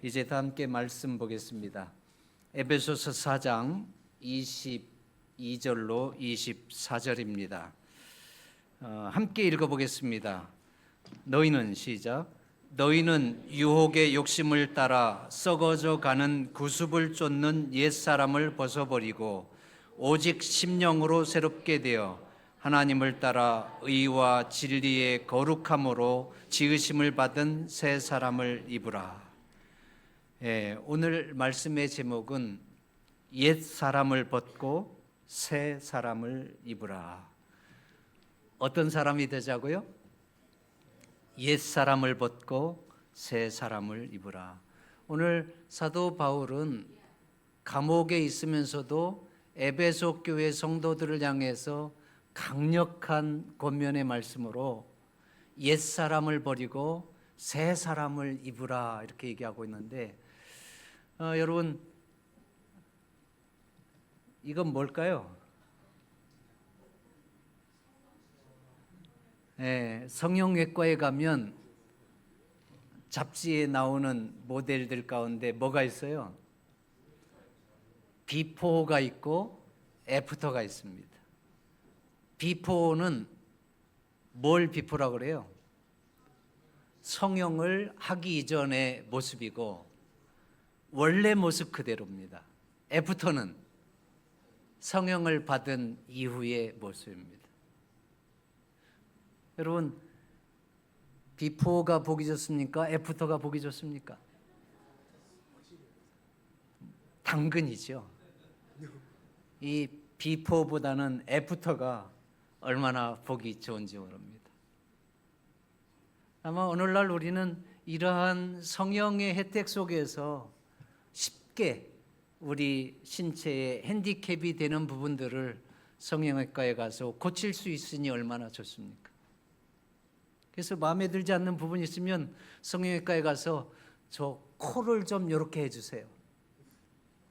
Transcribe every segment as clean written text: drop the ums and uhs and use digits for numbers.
이제 다 함께 말씀 보겠습니다. 에베소서 4장 22절로 24절입니다. 함께 읽어보겠습니다. 너희는 시작. 너희는 유혹의 욕심을 따라 썩어져 가는 구습을 쫓는 옛사람을 벗어버리고 오직 심령으로 새롭게 되어 하나님을 따라 의와 진리의 거룩함으로 지으심을 받은 새 사람을 입으라. 오늘 말씀의 제목은 옛 사람을 벗고 새 사람을 입으라. 어떤 사람이 되자고요? 옛 사람을 벗고 새 사람을 입으라. 오늘 사도 바울은 감옥에 있으면서도 에베소 교회 성도들을 향해서 강력한 권면의 말씀으로 옛 사람을 버리고 새 사람을 입으라 이렇게 얘기하고 있는데 여러분 이건 뭘까요? 성형외과에 가면 잡지에 나오는 모델들 가운데 뭐가 있어요? 비포가 있고 애프터가 있습니다. 비포는 뭘 비포라고 그래요? 성형을 하기 이전의 모습이고 원래 모습 그대로입니다. 애프터는 성형을 받은 이후의 모습입니다. 여러분, 비포가 보기 좋습니까? 애프터가 보기 좋습니까? 당근이죠. 이 비포보다는 애프터가 얼마나 보기 좋은지 모릅니다. 아마 오늘날 우리는 이러한 성형의 혜택 속에서 쉽게 우리 신체에 핸디캡이 되는 부분들을 성형외과에 가서 고칠 수 있으니 얼마나 좋습니까? 그래서 마음에 들지 않는 부분이 있으면 성형외과에 가서 저 코를 좀 이렇게 해주세요.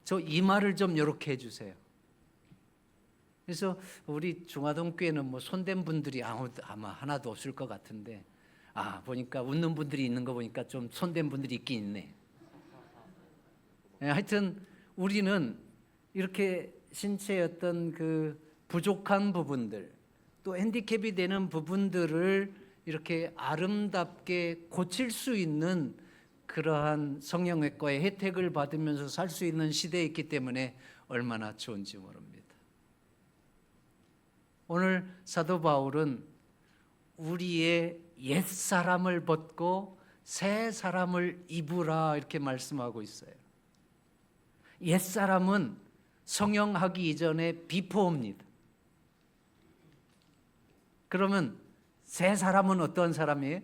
저 이마를 좀 이렇게 해주세요. 그래서 우리 중화동교회는 뭐 손댄 분들이 아마 하나도 없을 것 같은데 보니까 웃는 분들이 있는 거 보니까 좀 손댄 분들이 있긴 있네. 하여튼 우리는 이렇게 신체의 어떤 그 부족한 부분들 또 핸디캡이 되는 부분들을 이렇게 아름답게 고칠 수 있는 그러한 성형외과의 혜택을 받으면서 살 수 있는 시대에 있기 때문에 얼마나 좋은지 모릅니다. 오늘 사도 바울은 우리의 옛 사람을 벗고 새 사람을 입으라 이렇게 말씀하고 있어요. 옛 사람은 성형하기 이전의 비포입니다. 그러면 새 사람은 어떤 사람이에요?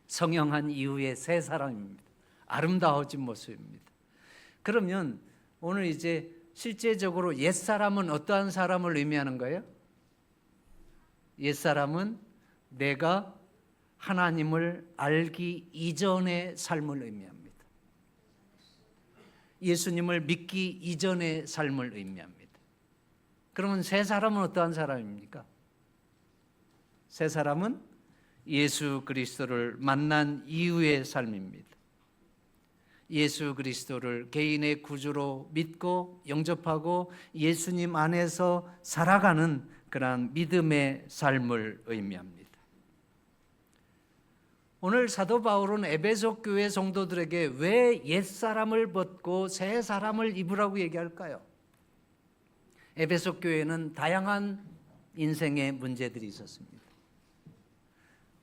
성형한 이후의 새 사람입니다. 아름다워진 모습입니다. 그러면 오늘 이제 실제적으로 옛 사람은 어떠한 사람을 의미하는 거예요? 옛 사람은 내가 하나님을 알기 이전의 삶을 의미합니다. 예수님을 믿기 이전의 삶을 의미합니다. 그러면 새 사람은 어떠한 사람입니까? 새 사람은 예수 그리스도를 만난 이후의 삶입니다. 예수 그리스도를 개인의 구주로 믿고 영접하고 예수님 안에서 살아가는 그러한 믿음의 삶을 의미합니다. 오늘 사도 바울은 에베소 교회 성도들에게 왜 옛사람을 벗고 새 사람을 입으라고 얘기할까요? 에베소 교회는 다양한 인생의 문제들이 있었습니다.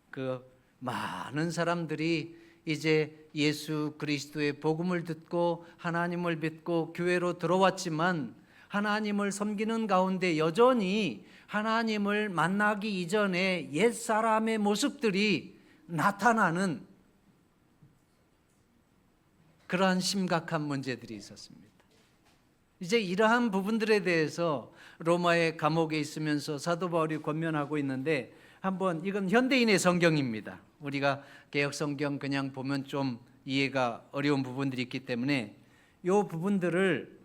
그 많은 사람들이 이제 예수 그리스도의 복음을 듣고 하나님을 믿고 교회로 들어왔지만 하나님을 섬기는 가운데 여전히 하나님을 만나기 이전에 옛사람의 모습들이 나타나는 그러한 심각한 문제들이 있었습니다. 이제 이러한 부분들에 대해서 로마의 감옥에 있으면서 사도 바울이 권면하고 있는데 한번 이건 현대인의 성경입니다. 우리가 개역 성경 그냥 보면 좀 이해가 어려운 부분들이 있기 때문에 이 부분들을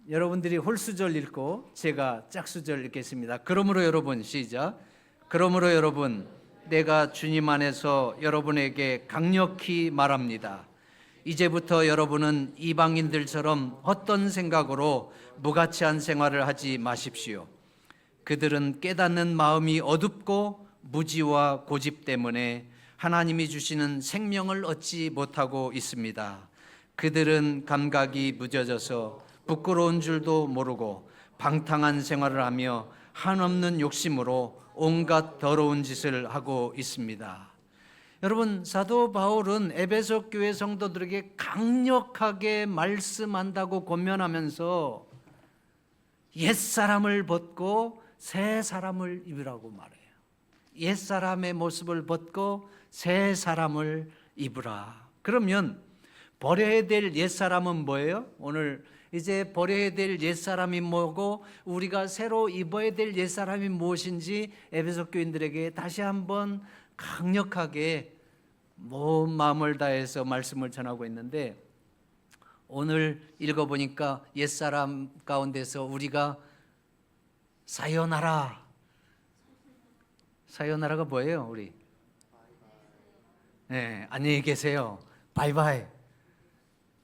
여러분들이 홀수절 읽고 제가 짝수절 읽겠습니다. 그러므로 여러분 시작. 그러므로 여러분 내가 주님 안에서 여러분에게 강력히 말합니다. 이제부터 여러분은 이방인들처럼 헛된 생각으로 무가치한 생활을 하지 마십시오. 그들은 깨닫는 마음이 어둡고 무지와 고집 때문에 하나님이 주시는 생명을 얻지 못하고 있습니다. 그들은 감각이 무뎌져서 부끄러운 줄도 모르고 방탕한 생활을 하며 한없는 욕심으로 온갖 더러운 짓을 하고 있습니다. 여러분, 사도 바울은 에베소 교회 성도들에게 강력하게 말씀한다고 권면하면서 옛사람을 벗고 새 사람을 입으라고 말해요. 옛사람의 모습을 벗고 새 사람을 입으라. 그러면 버려야 될 옛사람은 뭐예요? 오늘 이제 버려야 될 옛사람이 뭐고 우리가 새로 입어야 될 옛사람이 무엇인지 에베소 교인들에게 다시 한번 강력하게 온 마음을 다해서 말씀을 전하고 있는데, 오늘 읽어보니까 옛사람 가운데서 우리가 사요나라, 사요나라가 뭐예요? 우리 네, 안녕히 계세요, 바이바이.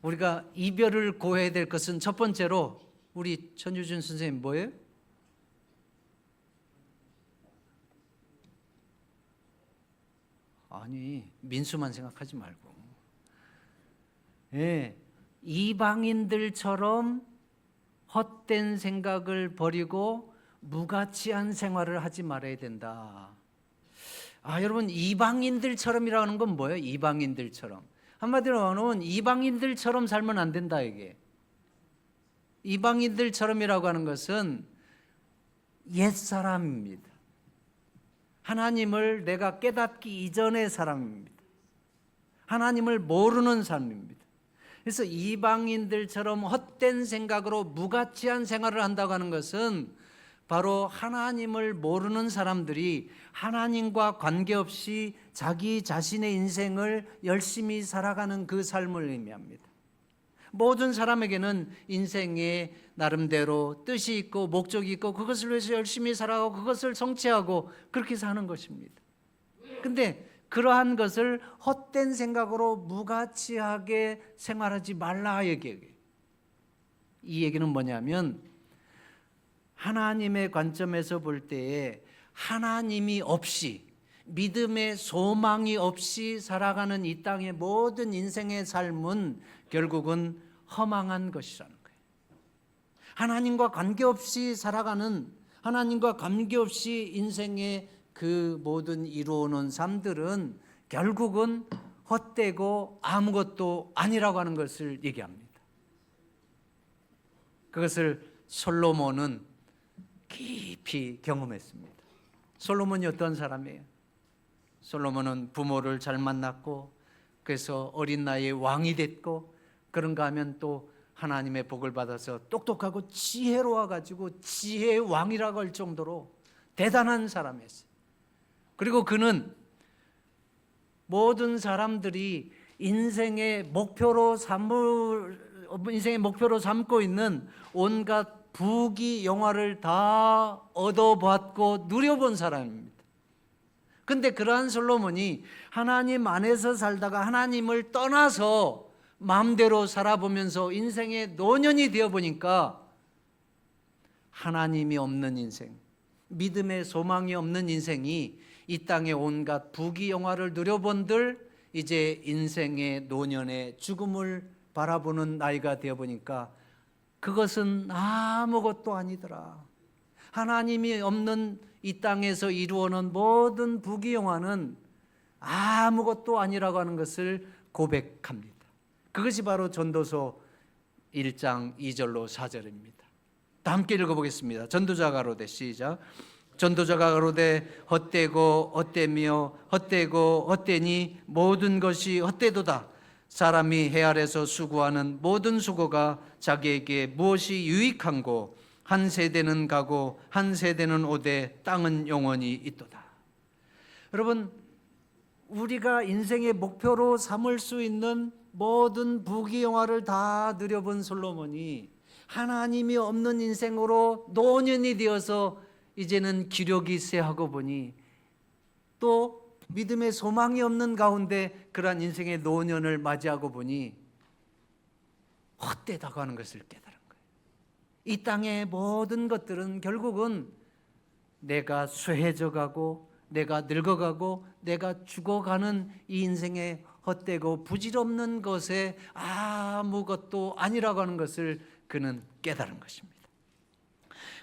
우리가 이별을 고해야 될 것은 첫 번째로 우리 천유준 선생님 뭐예요? 아니, 민수만 생각하지 말고, 예, 이방인들처럼 헛된 생각을 버리고 무가치한 생활을 하지 말아야 된다. 여러분, 이방인들처럼이라는 건 뭐예요? 이방인들처럼. 한마디로 하면 이방인들처럼 살면 안 된다, 이게. 이방인들처럼이라고 하는 것은 옛사람입니다. 하나님을 내가 깨닫기 이전의 사람입니다. 하나님을 모르는 사람입니다. 그래서 이방인들처럼 헛된 생각으로 무가치한 생활을 한다고 하는 것은 바로 하나님을 모르는 사람들이 하나님과 관계없이 자기 자신의 인생을 열심히 살아가는 그 삶을 의미합니다. 모든 사람에게는 인생에 나름대로 뜻이 있고 목적이 있고 그것을 위해서 열심히 살아가고 그것을 성취하고 그렇게 사는 것입니다. 근데 그러한 것을 헛된 생각으로 무가치하게 생활하지 말라 얘기해요. 이 얘기는 뭐냐면 하나님의 관점에서 볼 때에 하나님이 없이, 믿음의 소망이 없이 살아가는 이 땅의 모든 인생의 삶은 결국은 허망한 것이라는 거예요. 하나님과 관계없이 살아가는, 하나님과 관계없이 인생의 그 모든 이루어놓은 삶들은 결국은 헛되고 아무것도 아니라고 하는 것을 얘기합니다. 그것을 솔로몬은 깊이 경험했습니다. 솔로몬이 어떤 사람이에요? 솔로몬은 부모를 잘 만났고 그래서 어린 나이에 왕이 됐고, 그런가 하면 또 하나님의 복을 받아서 똑똑하고 지혜로워 가지고 지혜의 왕이라고 할 정도로 대단한 사람이었어요. 그리고 그는 모든 사람들이 인생의 목표로 삼고 있는 온갖 부귀영화를 다 얻어봤고 누려본 사람입니다. 근데 그러한 솔로몬이 하나님 안에서 살다가 하나님을 떠나서 마음대로 살아보면서 인생의 노년이 되어보니까 하나님이 없는 인생, 믿음의 소망이 없는 인생이 이 땅의 온갖 부귀영화를 누려본들 이제 인생의 노년의 죽음을 바라보는 나이가 되어보니까 그것은 아무것도 아니더라. 하나님이 없는 이 땅에서 이루어놓은 모든 부귀영화는 아무것도 아니라고 하는 것을 고백합니다. 그것이 바로 전도서 1장 2절로 4절입니다. 다 함께 읽어보겠습니다. 전도자가 가로되, 시작. 전도자가 가로되 헛되고 헛되며 헛되고 헛되니 모든 것이 헛되도다. 사람이 해 아래서 수고하는 모든 수고가 자기에게 무엇이 유익한고, 한 세대는 가고 한 세대는 오되 땅은 영원히 있도다. 여러분, 우리가 인생의 목표로 삼을 수 있는 모든 부귀영화를 다 누려본 솔로몬이 하나님이 없는 인생으로 노년이 되어서 이제는 기력이 쇠하고 보니 또 믿음의 소망이 없는 가운데 그러한 인생의 노년을 맞이하고 보니 헛되다고 하는 것을 깨달은 거예요. 이 땅의 모든 것들은 결국은 내가 쇠해져 가고 내가 늙어가고 내가 죽어가는 이 인생의 헛되고 부질없는 것에 아무것도 아니라고 하는 것을 그는 깨달은 것입니다.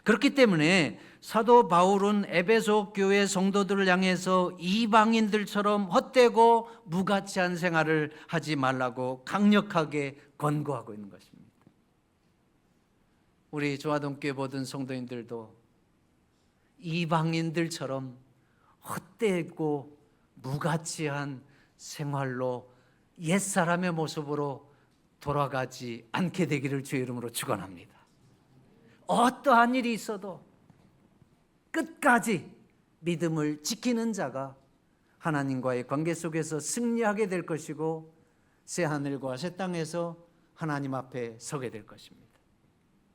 그렇기 때문에 사도 바울은 에베소 교회 성도들을 향해서 이방인들처럼 헛되고 무가치한 생활을 하지 말라고 강력하게 권고하고 있는 것입니다. 우리 조화동교회 모든 성도인들도 이방인들처럼 헛되고 무가치한 생활로 옛사람의 모습으로 돌아가지 않게 되기를 주의 이름으로 축원합니다. 어떠한 일이 있어도 끝까지 믿음을 지키는 자가 하나님과의 관계 속에서 승리하게 될 것이고 새 하늘과 새 땅에서 하나님 앞에 서게 될 것입니다.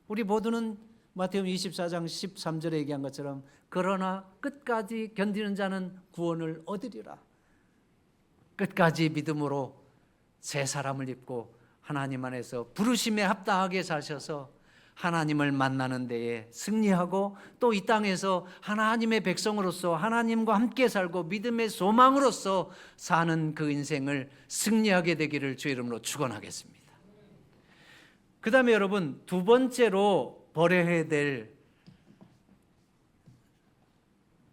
우리 모두는 마태복음 24장 13절에 얘기한 것처럼 그러나 끝까지 견디는 자는 구원을 얻으리라. 끝까지 믿음으로 새 사람을 입고 하나님 안에서 부르심에 합당하게 사셔서 하나님을 만나는 데에 승리하고 또 이 땅에서 하나님의 백성으로서 하나님과 함께 살고 믿음의 소망으로서 사는 그 인생을 승리하게 되기를 주의 이름으로 축원하겠습니다. 그 다음에 여러분 두 번째로 버려야 될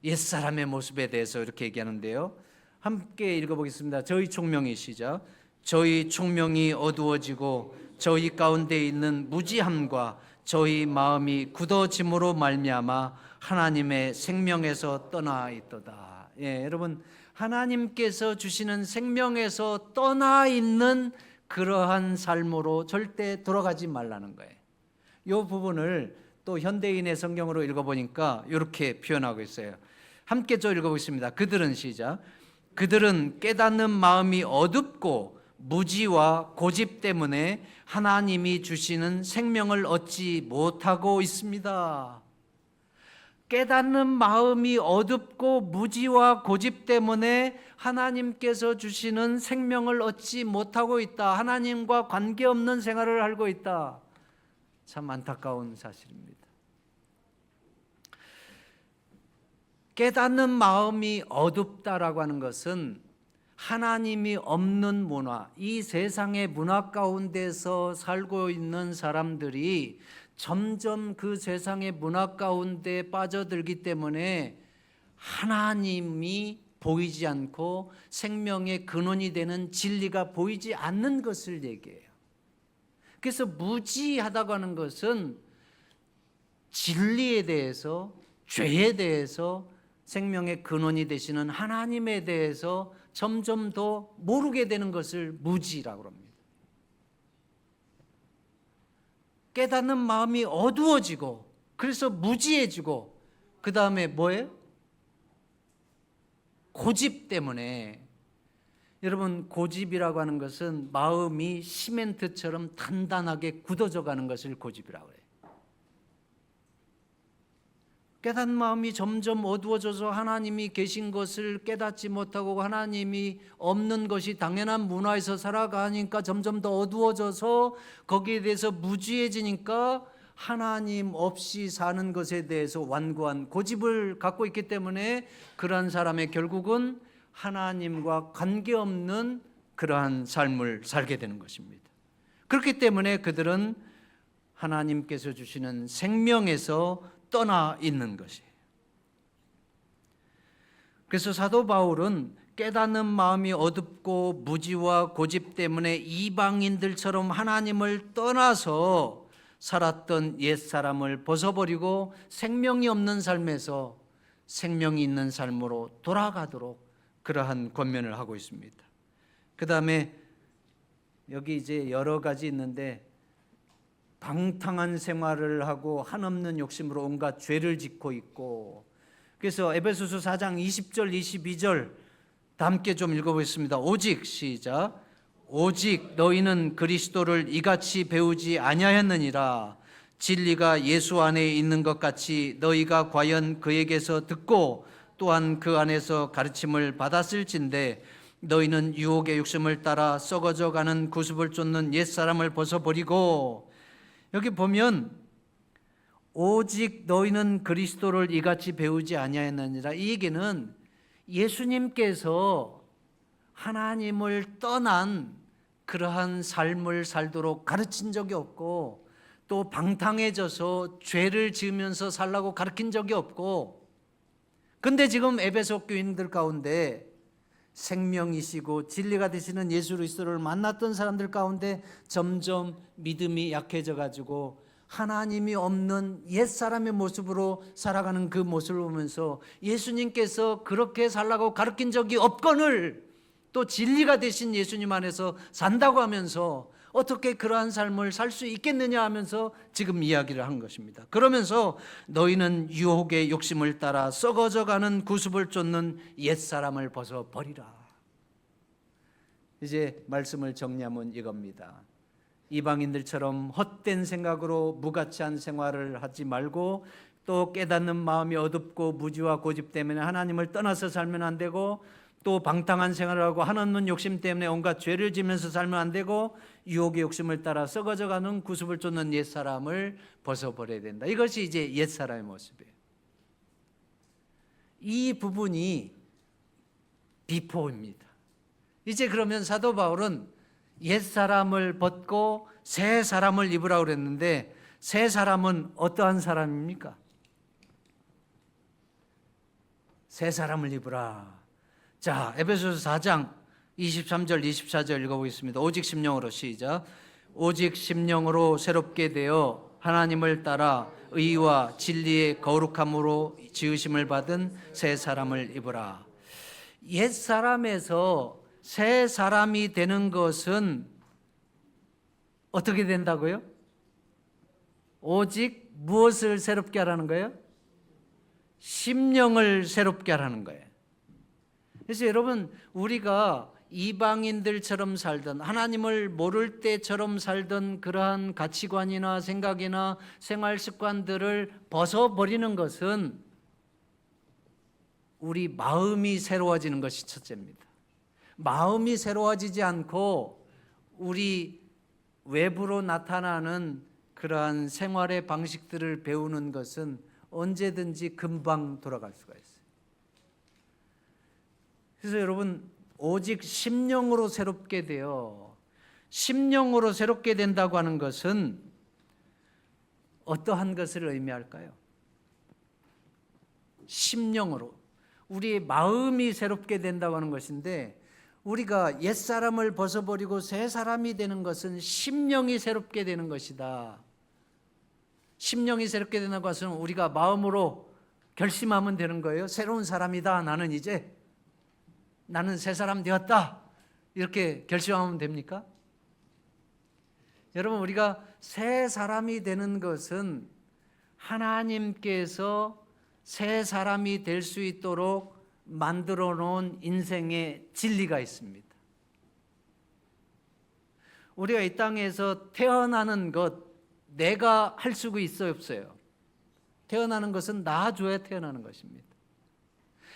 옛사람의 모습에 대해서 이렇게 얘기하는데요. 함께 읽어보겠습니다. 저희 총명이 시작. 저희 총명이 어두워지고 저희 가운데 있는 무지함과 저희 마음이 굳어짐으로 말미암아 하나님의 생명에서 떠나 있도다. 여러분 하나님께서 주시는 생명에서 떠나 있는 그러한 삶으로 절대 돌아가지 말라는 거예요. 이 부분을 또 현대인의 성경으로 읽어보니까 이렇게 표현하고 있어요. 함께 저 읽어보겠습니다. 그들은 시작. 그들은 깨닫는 마음이 어둡고 무지와 고집 때문에 하나님이 주시는 생명을 얻지 못하고 있습니다. 깨닫는 마음이 어둡고 무지와 고집 때문에 하나님께서 주시는 생명을 얻지 못하고 있다. 하나님과 관계없는 생활을 하고 있다. 참 안타까운 사실입니다. 깨닫는 마음이 어둡다라고 하는 것은 하나님이 없는 문화, 이 세상의 문화 가운데서 살고 있는 사람들이 점점 그 세상의 문화 가운데 빠져들기 때문에 하나님이 보이지 않고 생명의 근원이 되는 진리가 보이지 않는 것을 얘기해요. 그래서 무지하다고 하는 것은 진리에 대해서, 죄에 대해서, 생명의 근원이 되시는 하나님에 대해서 점점 더 모르게 되는 것을 무지라고 합니다. 깨닫는 마음이 어두워지고 그래서 무지해지고 그 다음에 뭐예요? 고집 때문에. 여러분 고집이라고 하는 것은 마음이 시멘트처럼 단단하게 굳어져 가는 것을 고집이라고 해요. 깨닫는 마음이 점점 어두워져서 하나님이 계신 것을 깨닫지 못하고 하나님이 없는 것이 당연한 문화에서 살아가니까 점점 더 어두워져서 거기에 대해서 무지해지니까 하나님 없이 사는 것에 대해서 완고한 고집을 갖고 있기 때문에 그러한 사람의 결국은 하나님과 관계없는 그러한 삶을 살게 되는 것입니다. 그렇기 때문에 그들은 하나님께서 주시는 생명에서 떠나 있는 것이에요. 그래서 사도 바울은 깨닫는 마음이 어둡고 무지와 고집 때문에 이방인들처럼 하나님을 떠나서 살았던 옛사람을 벗어버리고 생명이 없는 삶에서 생명이 있는 삶으로 돌아가도록 그러한 권면을 하고 있습니다. 그 다음에 여기 이제 여러 가지 있는데 방탕한 생활을 하고 한없는 욕심으로 온갖 죄를 짓고 있고, 그래서 에베소서 4장 20절 22절 다 함께 좀 읽어보겠습니다. 오직 시작. 오직 너희는 그리스도를 이같이 배우지 아니하였느니라. 진리가 예수 안에 있는 것 같이 너희가 과연 그에게서 듣고 또한 그 안에서 가르침을 받았을진데 너희는 유혹의 욕심을 따라 썩어져 가는 구습을 쫓는 옛사람을 벗어버리고, 여기 보면 오직 너희는 그리스도를 이같이 배우지 아니하였느니라. 이 얘기는 예수님께서 하나님을 떠난 그러한 삶을 살도록 가르친 적이 없고, 또 방탕해져서 죄를 지으면서 살라고 가르친 적이 없고, 근데 지금 에베소 교인들 가운데 생명이시고 진리가 되시는 예수 그리스도를 만났던 사람들 가운데 점점 믿음이 약해져 가지고 하나님이 없는 옛사람의 모습으로 살아가는 그 모습을 보면서 예수님께서 그렇게 살라고 가르친 적이 없거늘 또 진리가 되신 예수님 안에서 산다고 하면서 어떻게 그러한 삶을 살 수 있겠느냐 하면서 지금 이야기를 한 것입니다. 그러면서 너희는 유혹의 욕심을 따라 썩어져 가는 구습을 쫓는 옛사람을 벗어버리라. 이제 말씀을 정리하면 이겁니다. 이방인들처럼 헛된 생각으로 무가치한 생활을 하지 말고, 또 깨닫는 마음이 어둡고 무지와 고집 때문에 하나님을 떠나서 살면 안 되고, 또 방탕한 생활을 하고 한없는 욕심 때문에 온갖 죄를 지면서 살면 안 되고, 유혹의 욕심을 따라 썩어져가는 구습을 쫓는 옛사람을 벗어버려야 된다. 이것이 이제 옛사람의 모습이에요. 이 부분이 비포입니다. 이제 그러면 사도 바울은 옛사람을 벗고 새 사람을 입으라고 그랬는데, 새 사람은 어떠한 사람입니까? 새 사람을 입으라. 자, 에베소서 4장 23절 24절 읽어보겠습니다. 오직 심령으로, 시작. 오직 심령으로 새롭게 되어 하나님을 따라 의와 진리의 거룩함으로 지으심을 받은 새 사람을 입으라. 옛 사람에서 새 사람이 되는 것은 어떻게 된다고요? 오직 무엇을 새롭게 하라는 거예요? 심령을 새롭게 하라는 거예요. 그래서 여러분, 우리가 이방인들처럼 살던, 하나님을 모를 때처럼 살던 그러한 가치관이나 생각이나 생활 습관들을 벗어버리는 것은 우리 마음이 새로워지는 것이 첫째입니다. 마음이 새로워지지 않고 우리 외부로 나타나는 그러한 생활의 방식들을 배우는 것은 언제든지 금방 돌아갈 수가 있어요. 그래서 여러분, 오직 심령으로 새롭게 되어, 심령으로 새롭게 된다고 하는 것은 어떠한 것을 의미할까요? 심령으로, 우리의 마음이 새롭게 된다고 하는 것인데, 우리가 옛사람을 벗어버리고 새 사람이 되는 것은 심령이 새롭게 되는 것이다. 심령이 새롭게 되는 것은 우리가 마음으로 결심하면 되는 거예요. 새로운 사람이다. 나는 새 사람 되었다. 이렇게 결심하면 됩니까? 여러분, 우리가 새 사람이 되는 것은 하나님께서 새 사람이 될 수 있도록 만들어 놓은 인생의 진리가 있습니다. 우리가 이 땅에서 태어나는 것, 내가 할 수가 있어요, 없어요? 태어나는 것은 낳아줘야 태어나는 것입니다.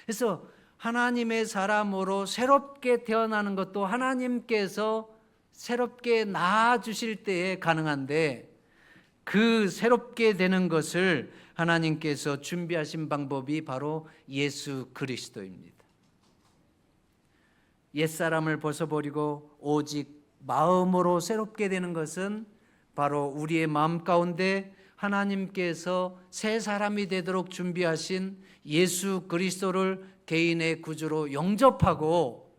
그래서 하나님의 사람으로 새롭게 태어나는 것도 하나님께서 새롭게 낳아주실 때에 가능한데, 그 새롭게 되는 것을 하나님께서 준비하신 방법이 바로 예수 그리스도입니다. 옛사람을 벗어버리고 오직 마음으로 새롭게 되는 것은 바로 우리의 마음 가운데 하나님께서 새 사람이 되도록 준비하신 예수 그리스도를 개인의 구주로 영접하고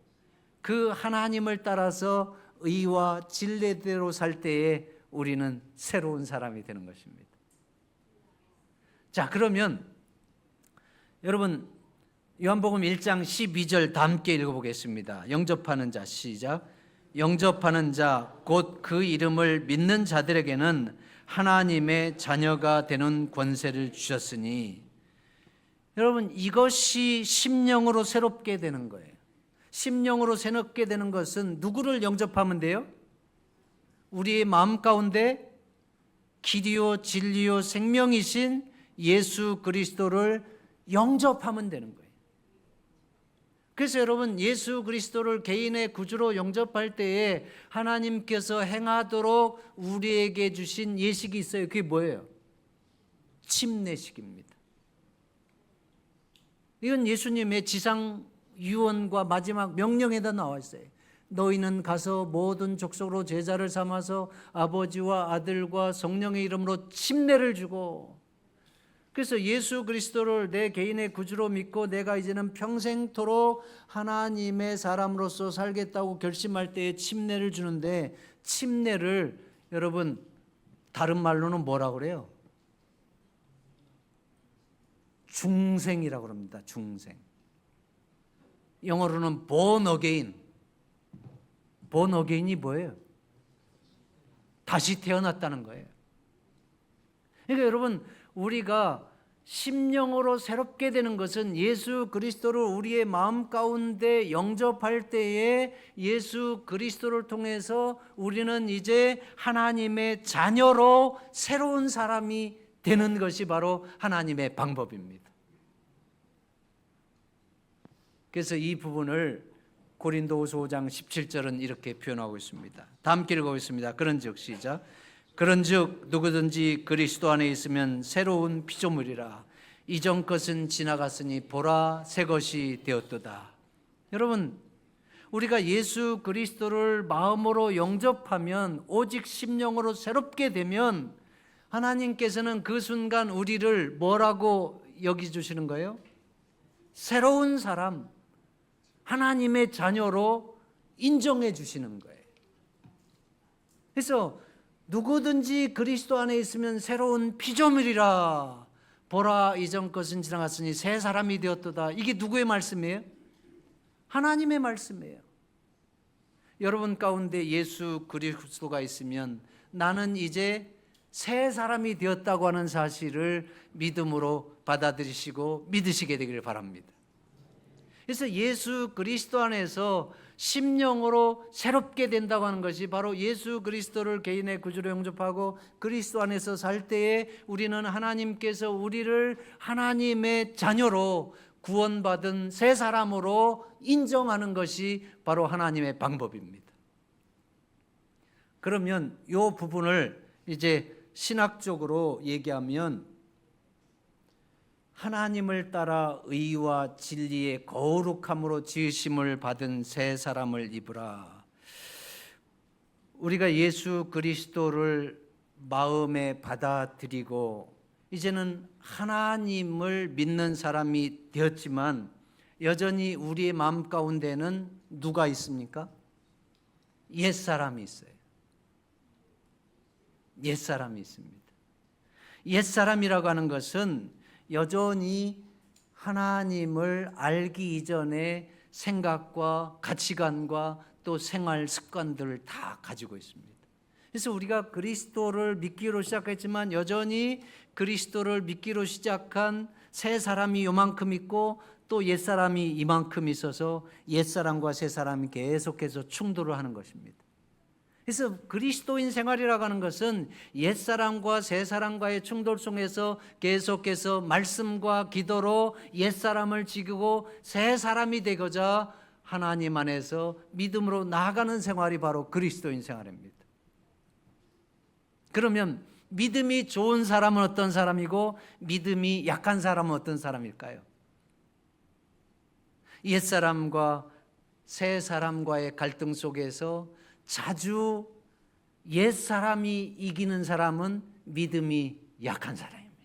그 하나님을 따라서 의와 진리대로 살 때에 우리는 새로운 사람이 되는 것입니다. 자, 그러면 여러분, 요한복음 1장 12절 다 함께 읽어보겠습니다. 영접하는 자, 시작. 영접하는 자, 곧 그 이름을 믿는 자들에게는 하나님의 자녀가 되는 권세를 주셨으니. 여러분, 이것이 심령으로 새롭게 되는 거예요. 심령으로 새롭게 되는 것은 누구를 영접하면 돼요? 우리의 마음 가운데 길이요 진리요 생명이신 예수 그리스도를 영접하면 되는 거예요. 그래서 여러분, 예수 그리스도를 개인의 구주로 영접할 때에 하나님께서 행하도록 우리에게 주신 예식이 있어요. 그게 뭐예요? 침례식입니다. 이건 예수님의 지상 유언과 마지막 명령에다 나와 있어요. 너희는 가서 모든 족속으로 제자를 삼아서 아버지와 아들과 성령의 이름으로 침례를 주고, 그래서 예수 그리스도를 내 개인의 구주로 믿고 내가 이제는 평생토록 하나님의 사람으로서 살겠다고 결심할 때에 침례를 주는데, 침례를 여러분 다른 말로는 뭐라고 그래요? 중생이라고 합니다. 중생. 영어로는 born again. born again이 뭐예요? 다시 태어났다는 거예요. 그러니까 여러분, 우리가 심령으로 새롭게 되는 것은 예수 그리스도를 우리의 마음 가운데 영접할 때에 예수 그리스도를 통해서 우리는 이제 하나님의 자녀로 새로운 사람이 되는 것이 바로 하나님의 방법입니다. 그래서 이 부분을 고린도후서 5장 17절은 이렇게 표현하고 있습니다. 다 함께 읽어보겠습니다. 그런즉 시작. 그런즉 누구든지 그리스도 안에 있으면 새로운 피조물이라. 이전 것은 지나갔으니 보라 새 것이 되었도다. 여러분, 우리가 예수 그리스도를 마음으로 영접하면, 오직 심령으로 새롭게 되면 하나님께서는 그 순간 우리를 뭐라고 여기주시는 거예요? 새로운 사람, 하나님의 자녀로 인정해 주시는 거예요. 그래서 누구든지 그리스도 안에 있으면 새로운 피조물이라. 보라 이전 것은 지나갔으니 새 사람이 되었도다. 이게 누구의 말씀이에요? 하나님의 말씀이에요. 여러분 가운데 예수 그리스도가 있으면 나는 이제 새 사람이 되었다고 하는 사실을 믿음으로 받아들이시고 믿으시게 되기를 바랍니다. 그래서 예수 그리스도 안에서 심령으로 새롭게 된다고 하는 것이 바로 예수 그리스도를 개인의 구주로 영접하고 그리스도 안에서 살 때에 우리는 하나님께서 우리를 하나님의 자녀로 구원받은 새 사람으로 인정하는 것이 바로 하나님의 방법입니다. 그러면 이 부분을 이제 신학적으로 얘기하면, 하나님을 따라 의와 진리의 거룩함으로 지으심을 받은 새 사람을 입으라. 우리가 예수 그리스도를 마음에 받아들이고 이제는 하나님을 믿는 사람이 되었지만, 여전히 우리의 마음 가운데는 누가 있습니까? 옛사람이 있어요. 옛사람이 있습니다. 옛사람이라고 하는 것은 여전히 하나님을 알기 이전에 생각과 가치관과 또 생활 습관들을 다 가지고 있습니다. 그래서 우리가 그리스도를 믿기로 시작했지만 여전히 그리스도를 믿기로 시작한 새 사람이 요만큼 있고 또 옛사람이 이만큼 있어서 옛사람과 새 사람이 계속해서 충돌을 하는 것입니다. 그래서 그리스도인 생활이라고 하는 것은 옛사람과 새사람과의 충돌 속에서 계속해서 말씀과 기도로 옛사람을 지키고 새 사람이 되고자 하나님 안에서 믿음으로 나아가는 생활이 바로 그리스도인 생활입니다. 그러면 믿음이 좋은 사람은 어떤 사람이고 믿음이 약한 사람은 어떤 사람일까요? 옛사람과 새사람과의 갈등 속에서 자주 옛사람이 이기는 사람은 믿음이 약한 사람입니다.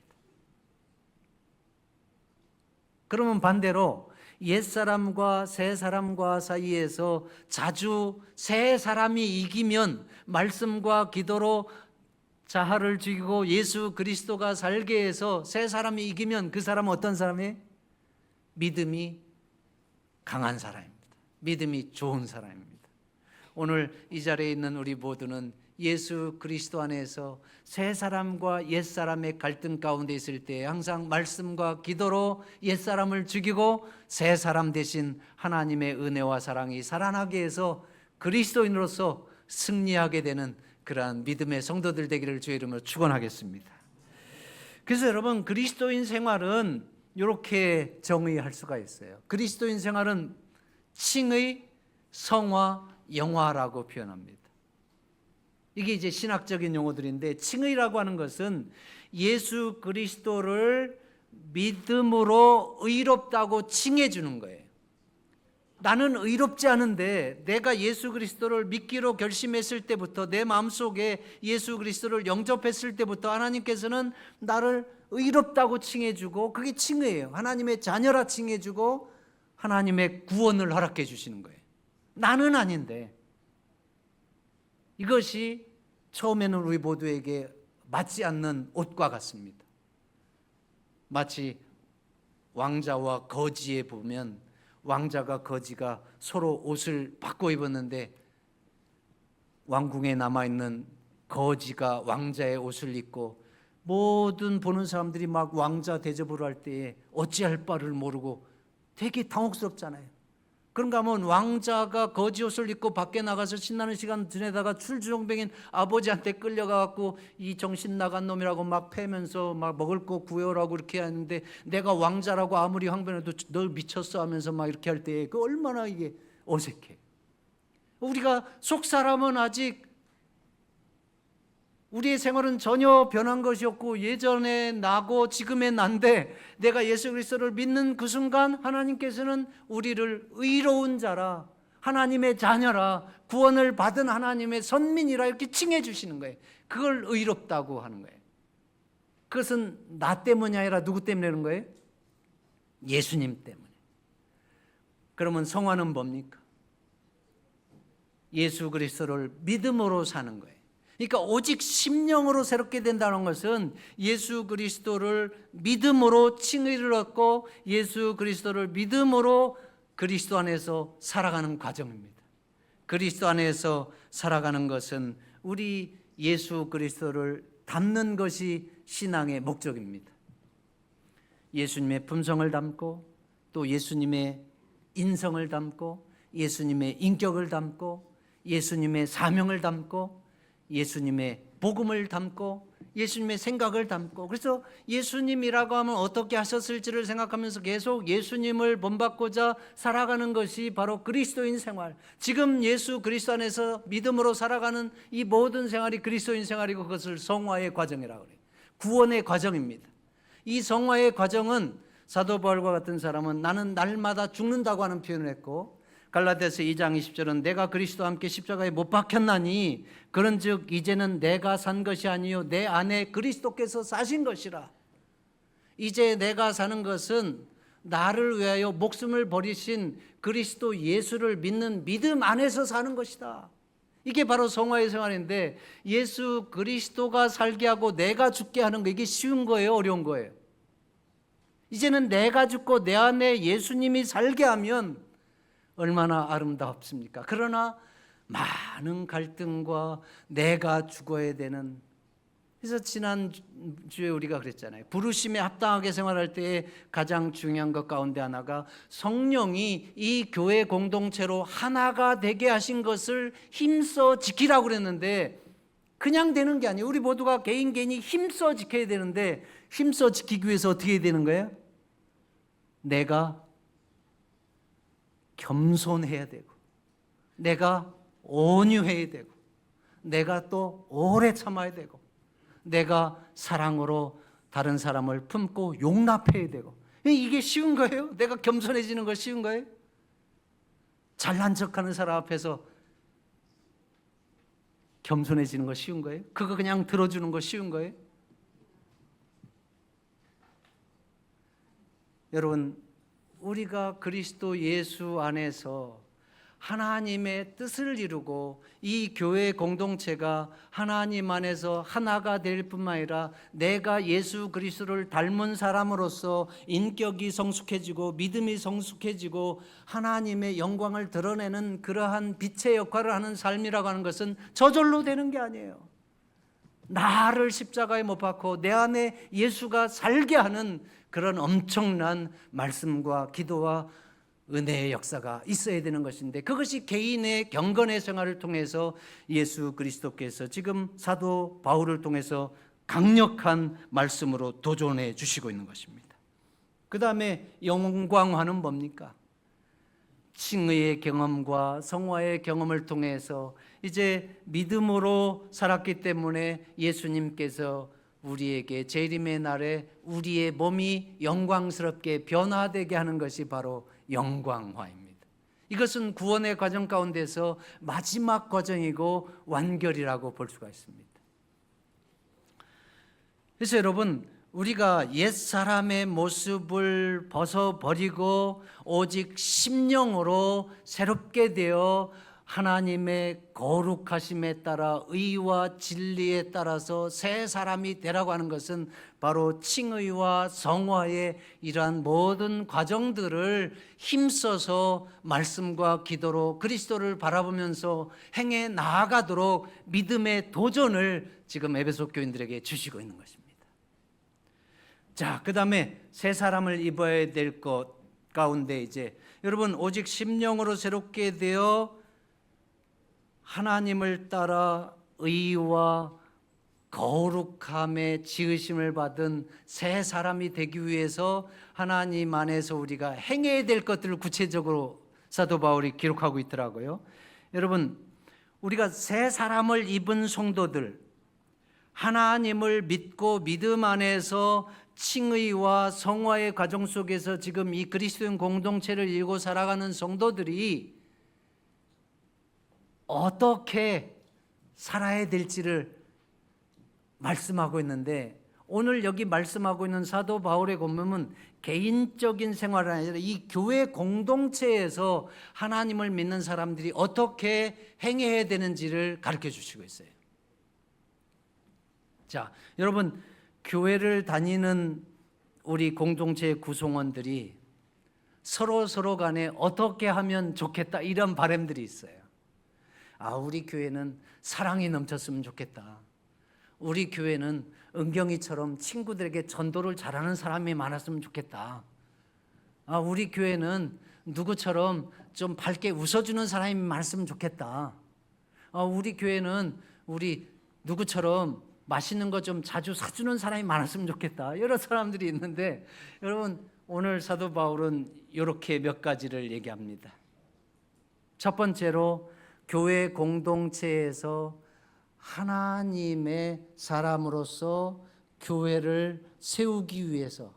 그러면 반대로 옛사람과 새사람과 사이에서 자주 새사람이 이기면 말씀과 기도로 자아를 죽이고 예수 그리스도가 살게 해서 새사람이 이기면 그 사람은 어떤 사람이에요? 믿음이 강한 사람입니다. 믿음이 좋은 사람입니다. 오늘 이 자리에 있는 우리 모두는 예수 그리스도 안에서 새 사람과 옛 사람의 갈등 가운데 있을 때 항상 말씀과 기도로 옛 사람을 죽이고 새 사람 대신 하나님의 은혜와 사랑이 살아나게 해서 그리스도인으로서 승리하게 되는 그러한 믿음의 성도들 되기를 주의 이름으로 축원하겠습니다. 그래서 여러분, 그리스도인 생활은 이렇게 정의할 수가 있어요. 그리스도인 생활은 칭의, 성화, 영화라고 표현합니다. 이게 이제 신학적인 용어들인데, 칭의라고 하는 것은 예수 그리스도를 믿음으로 의롭다고 칭해 주는 거예요. 나는 의롭지 않은데 내가 예수 그리스도를 믿기로 결심했을 때부터, 내 마음속에 예수 그리스도를 영접했을 때부터 하나님께서는 나를 의롭다고 칭해 주고, 그게 칭의예요. 하나님의 자녀라 칭해 주고 하나님의 구원을 허락해 주시는 거예요. 나는 아닌데. 이것이 처음에는 우리 모두에게 맞지 않는 옷과 같습니다. 마치 왕자와 거지에 보면, 왕자가 거지가 서로 옷을 바꿔 입었는데 왕궁에 남아있는 거지가 왕자의 옷을 입고 모든 보는 사람들이 막 왕자 대접을 할 때에 어찌할 바를 모르고 되게 당혹스럽잖아요. 그런가 하면 왕자가 거지 옷을 입고 밖에 나가서 신나는 시간 지내다가 출주정뱅인 아버지한테 끌려가갖고 이 정신 나간 놈이라고 막 패면서 막 먹을 거 구해오라고 이렇게 하는데, 내가 왕자라고 아무리 항변해도 너 미쳤어 하면서 막 이렇게 할 때 그 얼마나 이게 어색해. 우리가 속 사람은 아직, 우리의 생활은 전혀 변한 것이 없고 예전에 나고 지금의 난데, 내가 예수 그리스도를 믿는 그 순간 하나님께서는 우리를 의로운 자라, 하나님의 자녀라, 구원을 받은 하나님의 선민이라 이렇게 칭해 주시는 거예요. 그걸 의롭다고 하는 거예요. 그것은 나 때문이 아니라 누구 때문에 그런 거예요? 예수님 때문에. 그러면 성화는 뭡니까? 예수 그리스도를 믿음으로 사는 거예요. 그러니까 오직 심령으로 새롭게 된다는 것은 예수 그리스도를 믿음으로 칭의를 얻고 예수 그리스도를 믿음으로 그리스도 안에서 살아가는 과정입니다. 그리스도 안에서 살아가는 것은 우리 예수 그리스도를 닮는 것이 신앙의 목적입니다. 예수님의 품성을 담고, 또 예수님의 인성을 담고, 예수님의 인격을 담고, 예수님의 사명을 담고, 예수님의 복음을 담고, 예수님의 생각을 담고. 그래서 예수님이라고 하면 어떻게 하셨을지를 생각하면서 계속 예수님을 본받고자 살아가는 것이 바로 그리스도인 생활. 지금 예수 그리스도 안에서 믿음으로 살아가는 이 모든 생활이 그리스도인 생활이고, 그것을 성화의 과정이라고 그래요. 구원의 과정입니다. 이 성화의 과정은 사도 바울과 같은 사람은 나는 날마다 죽는다고 하는 표현을 했고, 갈라디아서 2장 20절은 내가 그리스도와 함께 십자가에 못 박혔나니 그런즉 이제는 내가 산 것이 아니요 내 안에 그리스도께서 사신 것이라. 이제 내가 사는 것은 나를 위하여 목숨을 버리신 그리스도 예수를 믿는 믿음 안에서 사는 것이다. 이게 바로 성화의 생활인데, 예수 그리스도가 살게 하고 내가 죽게 하는 거, 이게 쉬운 거예요, 어려운 거예요? 이제는 내가 죽고 내 안에 예수님이 살게 하면 얼마나 아름답습니까? 그러나 많은 갈등과 내가 죽어야 되는, 그래서 지난주에 우리가 그랬잖아요. 부르심에 합당하게 생활할 때에 가장 중요한 것 가운데 하나가 성령이 이 교회 공동체로 하나가 되게 하신 것을 힘써 지키라고 그랬는데, 그냥 되는 게 아니에요. 우리 모두가 개인이 힘써 지켜야 되는데, 힘써 지키기 위해서 어떻게 해야 되는 거예요? 내가 겸손해야 되고, 내가 온유해야 되고, 내가 또 오래 참아야 되고, 내가 사랑으로 다른 사람을 품고 용납해야 되고. 이게 쉬운 거예요? 내가 겸손해지는 거 쉬운 거예요? 잘난 척하는 사람 앞에서 겸손해지는 거 쉬운 거예요? 그거 그냥 들어주는 거 쉬운 거예요? 여러분, 우리가 그리스도 예수 안에서 하나님의 뜻을 이루고 이 교회 공동체가 하나님 안에서 하나가 될 뿐만 아니라 내가 예수 그리스도를 닮은 사람으로서 인격이 성숙해지고 믿음이 성숙해지고 하나님의 영광을 드러내는 그러한 빛의 역할을 하는 삶이라고 하는 것은 저절로 되는 게 아니에요. 나를 십자가에 못 박고 내 안에 예수가 살게 하는 그런 엄청난 말씀과 기도와 은혜의 역사가 있어야 되는 것인데, 그것이 개인의 경건의 생활을 통해서 예수 그리스도께서 지금 사도 바울을 통해서 강력한 말씀으로 도전해 주시고 있는 것입니다. 그 다음에 영광화는 뭡니까? 칭의의 경험과 성화의 경험을 통해서 이제 믿음으로 살았기 때문에 예수님께서 우리에게 재림의 날에 우리의 몸이 영광스럽게 변화되게 하는 것이 바로 영광화입니다. 이것은 구원의 과정 가운데서 마지막 과정이고 완결이라고 볼 수가 있습니다. 그래서 여러분, 우리가 옛사람의 모습을 벗어버리고 오직 심령으로 새롭게 되어 하나님의 거룩하심에 따라 의와 진리에 따라서 새 사람이 되라고 하는 것은 바로 칭의와 성화의 이러한 모든 과정들을 힘써서 말씀과 기도로 그리스도를 바라보면서 행해 나아가도록 믿음의 도전을 지금 에베소 교인들에게 주시고 있는 것입니다. 자, 그 다음에 새 사람을 입어야 될 것 가운데 이제 여러분, 오직 심령으로 새롭게 되어 하나님을 따라 의와 거룩함의 지으심을 받은 새 사람이 되기 위해서 하나님 안에서 우리가 행해야 될 것들을 구체적으로 사도 바울이 기록하고 있더라고요. 여러분, 우리가 새 사람을 입은 성도들, 하나님을 믿고 믿음 안에서 칭의와 성화의 과정 속에서 지금 이 그리스도인 공동체를 이루고 살아가는 성도들이 어떻게 살아야 될지를 말씀하고 있는데, 오늘 여기 말씀하고 있는 사도 바울의 본문은 개인적인 생활이 아니라 이 교회 공동체에서 하나님을 믿는 사람들이 어떻게 행해야 되는지를 가르쳐 주시고 있어요. 자, 여러분, 교회를 다니는 우리 공동체의 구성원들이 서로 간에 어떻게 하면 좋겠다 이런 바람들이 있어요. 우리 교회는 사랑이 넘쳤으면 좋겠다. 우리 교회는 은경이처럼 친구들에게 전도를 잘하는 사람이 많았으면 좋겠다. 우리 교회는 누구처럼 좀 밝게 웃어주는 사람이 많았으면 좋겠다. 우리 교회는 우리 누구처럼 맛있는 거 좀 자주 사주는 사람이 많았으면 좋겠다. 여러 사람들이 있는데, 여러분, 오늘 사도 바울은 이렇게 몇 가지를 얘기합니다. 첫 번째로 교회 공동체에서 하나님의 사람으로서 교회를 세우기 위해서,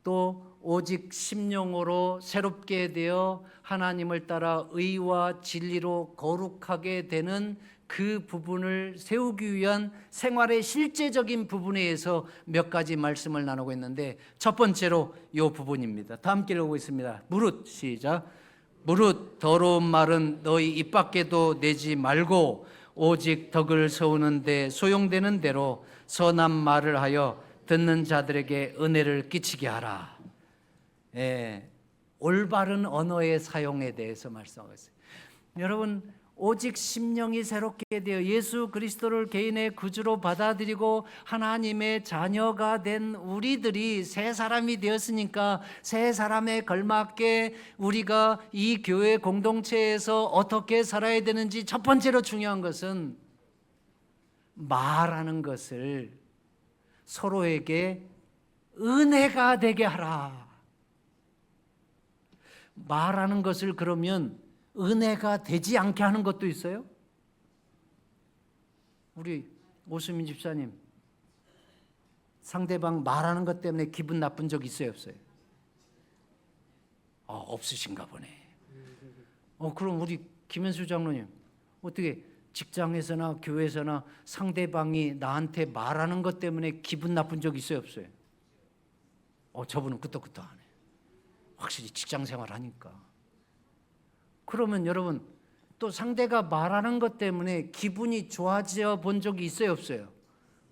또 오직 심령으로 새롭게 되어 하나님을 따라 의와 진리로 거룩하게 되는 그 부분을 세우기 위한 생활의 실제적인 부분에 의해서 몇 가지 말씀을 나누고 있는데, 첫 번째로 이 부분입니다. 다 함께 읽어보겠습니다. 무릇, 시작. 무릇 더러운 말은 너희 입 밖에도 내지 말고 오직 덕을 세우는 데 소용되는 대로 선한 말을 하여 듣는 자들에게 은혜를 끼치게 하라. 올바른 언어의 사용에 대해서 말씀하고 있어요. 여러분, 오직 심령이 새롭게 되어 예수 그리스도를 개인의 구주로 받아들이고 하나님의 자녀가 된 우리들이 새 사람이 되었으니까 새 사람에 걸맞게 우리가 이 교회 공동체에서 어떻게 살아야 되는지, 첫 번째로 중요한 것은 말하는 것을 서로에게 은혜가 되게 하라. 말하는 것을 그러면 은혜가 되지 않게 하는 것도 있어요. 우리 오수민 집사님, 상대방 말하는 것 때문에 기분 나쁜 적 있어요, 없어요? 없으신가 보네. 그럼 우리 김현수 장로님, 어떻게 직장에서나 교회에서나 상대방이 나한테 말하는 것 때문에 기분 나쁜 적 있어요, 없어요? 저분은 끄떡끄떡하네. 확실히 직장 생활 하니까. 그러면 여러분, 또 상대가 말하는 것 때문에 기분이 좋아져 본 적이 있어요, 없어요?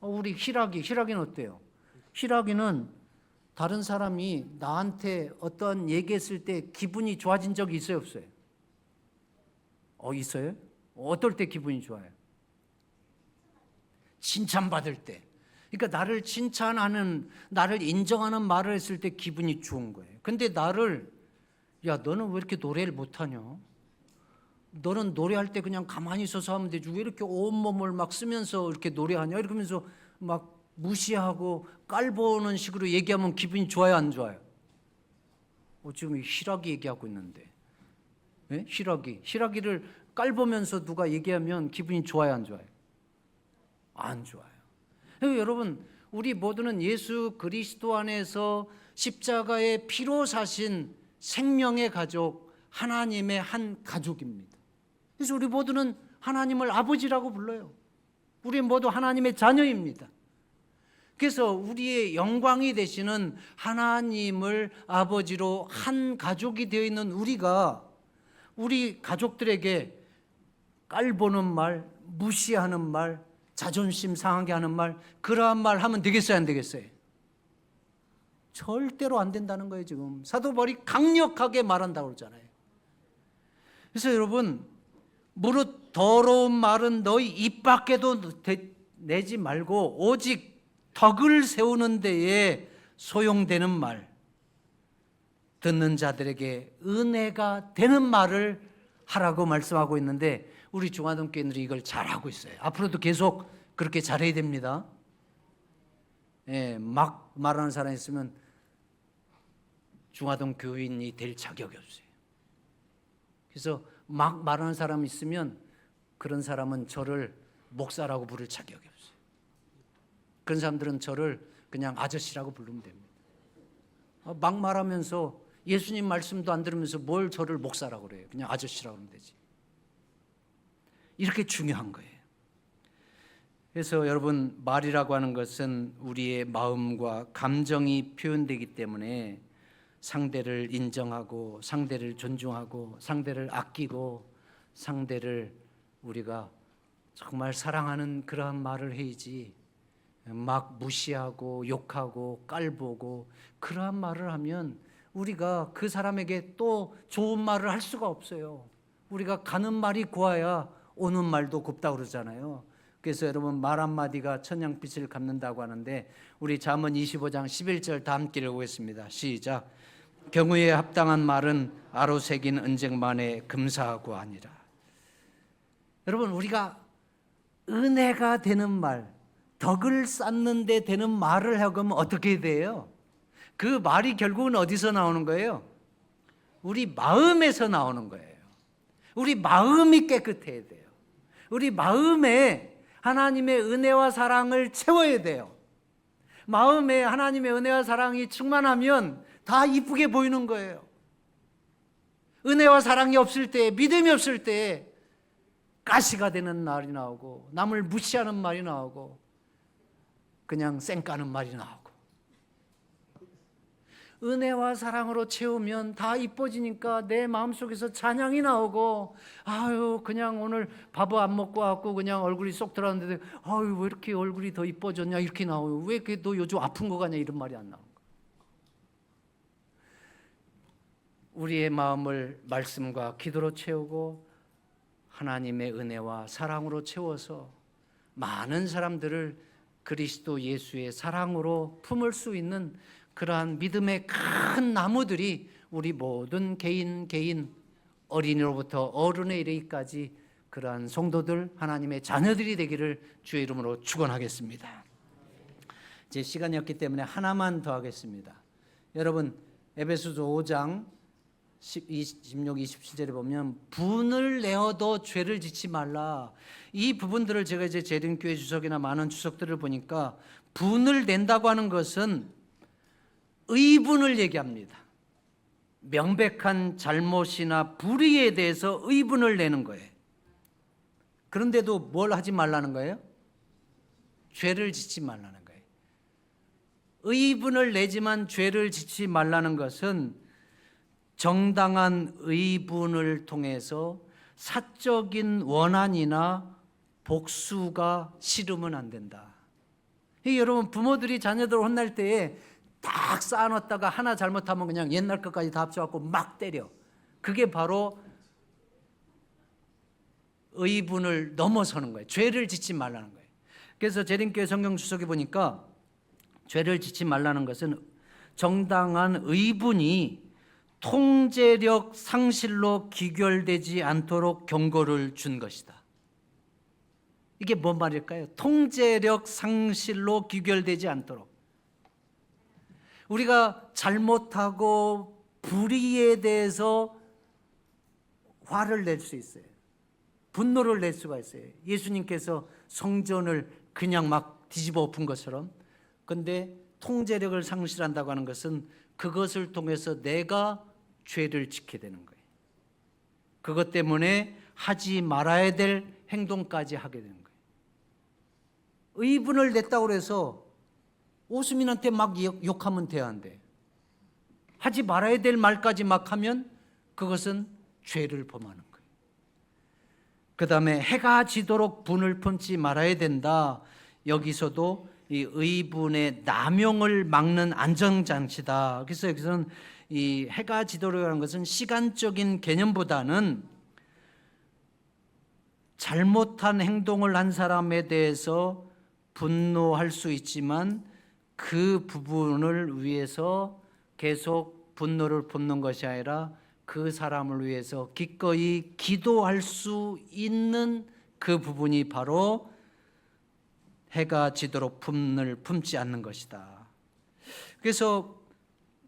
우리 희락이는 어때요? 희락이는 다른 사람이 나한테 어떤 얘기했을 때 기분이 좋아진 적이 있어요, 없어요? 있어요? 어떨 때 기분이 좋아요? 칭찬받을 때. 그러니까 나를 칭찬하는, 나를 인정하는 말을 했을 때 기분이 좋은 거예요. 근데 야, 너는 왜 이렇게 노래를 못하냐? 너는 노래할 때 그냥 가만히 있어서 하면 되지, 왜 이렇게 온몸을 막 쓰면서 이렇게 노래하냐? 이러면서 막 무시하고 깔보는 식으로 얘기하면 기분이 좋아요, 안 좋아요? 지금 희락이 얘기하고 있는데 예? 희락이를 깔보면서 누가 얘기하면 기분이 좋아요, 안 좋아요? 안 좋아요. 여러분, 우리 모두는 예수 그리스도 안에서 십자가의 피로 사신 생명의 가족, 하나님의 한 가족입니다. 그래서 우리 모두는 하나님을 아버지라고 불러요. 우리 모두 하나님의 자녀입니다. 그래서 우리의 영광이 되시는 하나님을 아버지로 한 가족이 되어 있는 우리가 우리 가족들에게 깔보는 말, 무시하는 말, 자존심 상하게 하는 말, 그러한 말 하면 되겠어요, 안 되겠어요? 절대로 안 된다는 거예요. 지금 사도 바울이 강력하게 말한다고 그러잖아요. 그래서 여러분, 무릇 더러운 말은 너희 입 밖에도 내지 말고 오직 덕을 세우는 데에 소용되는 말, 듣는 자들에게 은혜가 되는 말을 하라고 말씀하고 있는데, 우리 중화동교인들이 이걸 잘하고 있어요. 앞으로도 계속 그렇게 잘해야 됩니다. 예, 막 말하는 사람이 있으면 중화동 교인이 될 자격이 없어요. 그래서 막 말하는 사람이 있으면 그런 사람은 저를 목사라고 부를 자격이 없어요. 그런 사람들은 저를 그냥 아저씨라고 부르면 됩니다. 막 말하면서 예수님 말씀도 안 들으면서 뭘 저를 목사라고 그래요. 그냥 아저씨라고 하면 되지. 이렇게 중요한 거예요. 그래서 여러분, 말이라고 하는 것은 우리의 마음과 감정이 표현되기 때문에 상대를 인정하고 상대를 존중하고 상대를 아끼고 상대를 우리가 정말 사랑하는 그러한 말을 해야지, 막 무시하고 욕하고 깔보고 그러한 말을 하면 우리가 그 사람에게 또 좋은 말을 할 수가 없어요. 우리가 가는 말이 고와야 오는 말도 곱다고 그러잖아요. 그래서 여러분, 말 한마디가 천냥빛을 갚는다고 하는데, 우리 잠언 25장 11절 다 함께 읽어보겠습니다. 시작. 경우에 합당한 말은 아로 새긴 은쟁만에 금사하고 아니라. 여러분, 우리가 은혜가 되는 말, 덕을 쌓는 데 되는 말을 하고 하면 어떻게 돼요? 그 말이 결국은 어디서 나오는 거예요? 우리 마음에서 나오는 거예요. 우리 마음이 깨끗해야 돼요. 우리 마음에 하나님의 은혜와 사랑을 채워야 돼요. 마음에 하나님의 은혜와 사랑이 충만하면 다 이쁘게 보이는 거예요. 은혜와 사랑이 없을 때, 믿음이 없을 때 가시가 되는 말이 나오고, 남을 무시하는 말이 나오고, 그냥 쌩까는 말이 나오고. 은혜와 사랑으로 채우면 다 이뻐지니까 내 마음속에서 찬양이 나오고, 아유, 그냥 오늘 밥 안 먹고 왔고 그냥 얼굴이 쏙 들어갔는데, 아유, 왜 이렇게 얼굴이 더 이뻐졌냐 이렇게 나오고, 왜 이렇게 너 요즘 아픈 거 같냐 이런 말이 안 나오고. 우리의 마음을 말씀과 기도로 채우고 하나님의 은혜와 사랑으로 채워서 많은 사람들을 그리스도 예수의 사랑으로 품을 수 있는 그러한 믿음의 큰 나무들이 우리 모든 개인 어린이로부터 어른에 이르기까지 그러한 성도들, 하나님의 자녀들이 되기를 주의 이름으로 축원하겠습니다. 제 시간이 없기 때문에 하나만 더 하겠습니다. 여러분, 에베소서 5장 16, 27절에 보면 분을 내어도 죄를 짓지 말라. 이 부분들을 제가 이제 재림교회 주석이나 많은 주석들을 보니까 분을 낸다고 하는 것은 의분을 얘기합니다. 명백한 잘못이나 불의에 대해서 의분을 내는 거예요. 그런데도 뭘 하지 말라는 거예요? 죄를 짓지 말라는 거예요. 의분을 내지만 죄를 짓지 말라는 것은 정당한 의분을 통해서 사적인 원한이나 복수가 싫으면 안 된다. 여러분, 부모들이 자녀들 혼날 때에 딱 쌓아놨다가 하나 잘못하면 그냥 옛날 것까지 다 합쳐갖고 막 때려. 그게 바로 의분을 넘어서는 거예요. 죄를 짓지 말라는 거예요. 그래서 재림교회 성경 주석에 보니까 죄를 짓지 말라는 것은 정당한 의분이 통제력 상실로 귀결되지 않도록 경고를 준 것이다. 이게 뭔 말일까요? 통제력 상실로 귀결되지 않도록. 우리가 잘못하고 불의에 대해서 화를 낼 수 있어요. 분노를 낼 수가 있어요. 예수님께서 성전을 그냥 막 뒤집어 엎은 것처럼. 근데 통제력을 상실한다고 하는 것은 그것을 통해서 내가 죄를 지게 되는 거예요. 그것 때문에 하지 말아야 될 행동까지 하게 되는 거예요. 의분을 냈다고 해서 오수민한테 막 욕하면 돼안돼. 하지 말아야 될 말까지 막 하면 그것은 죄를 범하는 거예요. 그 다음에 해가 지도록 분을 품지 말아야 된다. 여기서도 이 의분의 남용을 막는 안전장치다. 그래서 여기서는 이 해가 지도록 하는 것은 시간적인 개념보다는 잘못한 행동을 한 사람에 대해서 분노할 수 있지만 그 부분을 위해서 계속 분노를 품는 것이 아니라 그 사람을 위해서 기꺼이 기도할 수 있는 그 부분이 바로 해가 지도록 분을 품지 않는 것이다. 그래서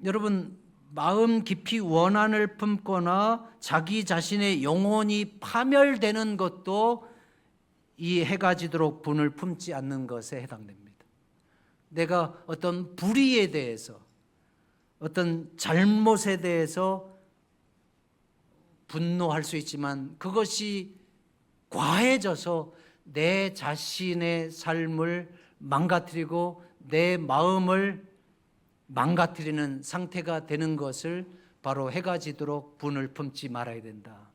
여러분, 마음 깊이 원한을 품거나 자기 자신의 영혼이 파멸되는 것도 이 해가 지도록 분을 품지 않는 것에 해당됩니다. 내가 어떤 불의에 대해서, 어떤 잘못에 대해서 분노할 수 있지만 그것이 과해져서 내 자신의 삶을 망가뜨리고 내 마음을 망가뜨리는 상태가 되는 것을 바로 해가 지도록 분을 품지 말아야 된다.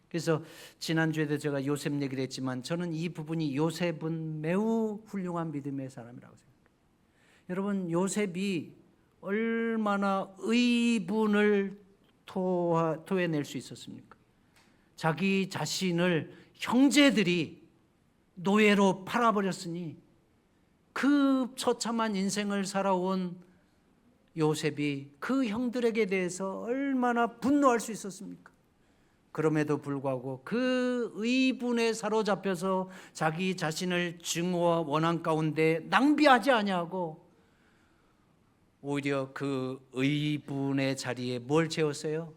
그래서 지난주에도 제가 요셉 얘기를 했지만 저는 이 부분이 요셉은 매우 훌륭한 믿음의 사람이라고 생각해요. 여러분, 요셉이 얼마나 의분을 토해낼 수 있었습니까? 자기 자신을 형제들이 노예로 팔아버렸으니 그 처참한 인생을 살아온 요셉이 그 형들에게 대해서 얼마나 분노할 수 있었습니까? 그럼에도 불구하고 그 의분에 사로잡혀서 자기 자신을 증오와 원한 가운데 낭비하지 아니하고 오히려 그 의분의 자리에 뭘 채웠어요?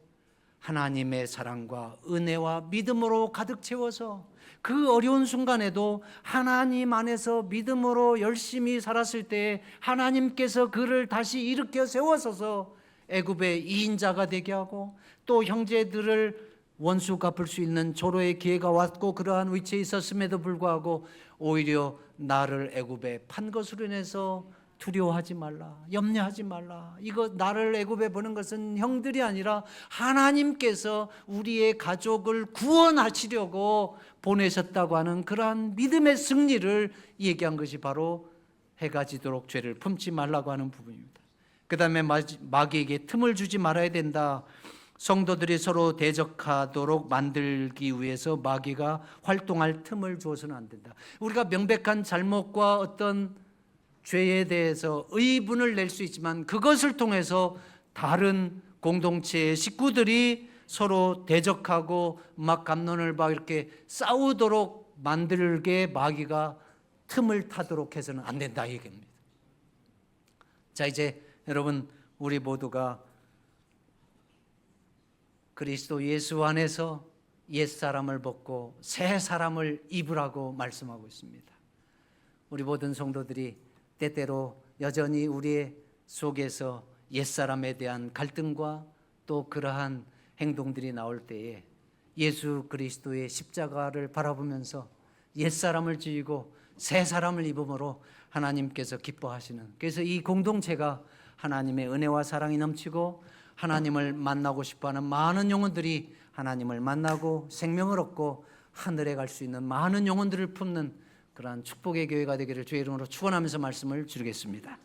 하나님의 사랑과 은혜와 믿음으로 가득 채워서 그 어려운 순간에도 하나님 안에서 믿음으로 열심히 살았을 때 하나님께서 그를 다시 일으켜 세워서서 애굽의 2인자가 되게 하고 또 형제들을 원수 갚을 수 있는 조로의 기회가 왔고 그러한 위치에 있었음에도 불구하고 오히려 나를 애굽에 판 것으로 인해서 두려워하지 말라, 염려하지 말라. 이거 나를 애굽에 보낸 것은 형들이 아니라 하나님께서 우리의 가족을 구원하시려고 보내셨다고 하는 그러한 믿음의 승리를 얘기한 것이 바로 해가 지도록 죄를 품지 말라고 하는 부분입니다. 그 다음에 마귀에게 틈을 주지 말아야 된다. 성도들이 서로 대적하도록 만들기 위해서 마귀가 활동할 틈을 주어서는 안 된다. 우리가 명백한 잘못과 어떤 죄에 대해서 의분을 낼 수 있지만 그것을 통해서 다른 공동체의 식구들이 서로 대적하고 막 갑론을 막 이렇게 싸우도록 만들게 마귀가 틈을 타도록 해서는 안 된다 이 얘기입니다. 자, 이제 여러분, 우리 모두가 그리스도 예수 안에서 옛사람을 벗고 새 사람을 입으라고 말씀하고 있습니다. 우리 모든 성도들이 때때로 여전히 우리의 속에서 옛사람에 대한 갈등과 또 그러한 행동들이 나올 때에 예수 그리스도의 십자가를 바라보면서 옛사람을 지우고 새 사람을 입음으로 하나님께서 기뻐하시는, 그래서 이 공동체가 하나님의 은혜와 사랑이 넘치고 하나님을 만나고 싶어하는 많은 영혼들이 하나님을 만나고 생명을 얻고 하늘에 갈 수 있는 많은 영혼들을 품는 그러한 축복의 교회가 되기를 주의 이름으로 축원하면서 말씀을 드리겠습니다.